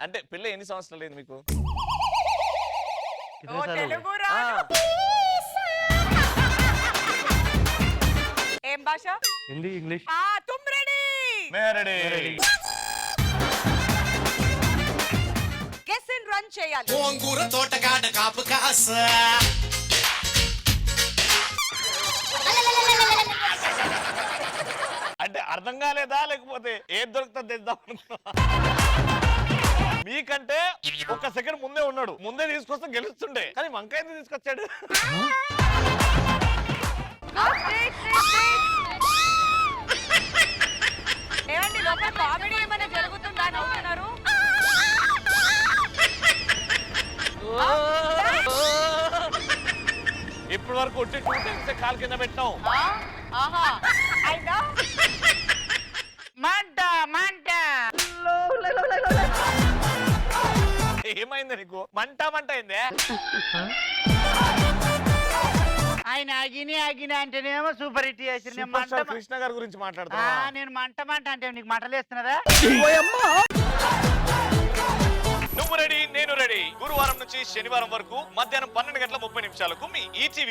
అంటే పెళ్ళి ఎన్ని సంవత్సరాలు అయింది మీకు? ఓ తెలుగు రాదు. ఏం భాష? Hindi English. Tum ready? Ready. Guess and run చేయాలి. గోంగూర తోటగాడ కాపు కాస అంటే అర్థం కాలేదా లేకపోతే ఏం దొరుకుతుంది తెద్దాం అనుకున్నా? మీకంటే ఒక సెకండ్ ముందే ఉన్నాడు, ముందే తీసుకొస్తే గెలుస్తుండే, కానీ వంకాయ ఎందుకు తీసుకొచ్చాడు? ఏమండి లోపల కామెడీ ఏమైనా జరుగుతుందా? నవ్వుతున్నారు. ఇప్పటి వరకు వచ్చి 2 times కాలు కింద పెట్టాం. ఆహా అయిందా? మంట మంట ఏమైంది నీకు? మంట మంట అయిందే. ఆయన ఆగిన అంటేనేమో సూపర్ హిట్ చేసి సూపర్ స్టార్ కృష్ణ గారి గురించి మాట్లాడుతున్నా. నేను మంట అంటే నీకు మంటలేస్తున్నదా? నువ్వు రెడీ నేను రెడీ. గురువారం నుంచి శనివారం వరకు మధ్యాహ్నం 12 గంటల 30 నిమిషాలకు మీ ఈటీవీ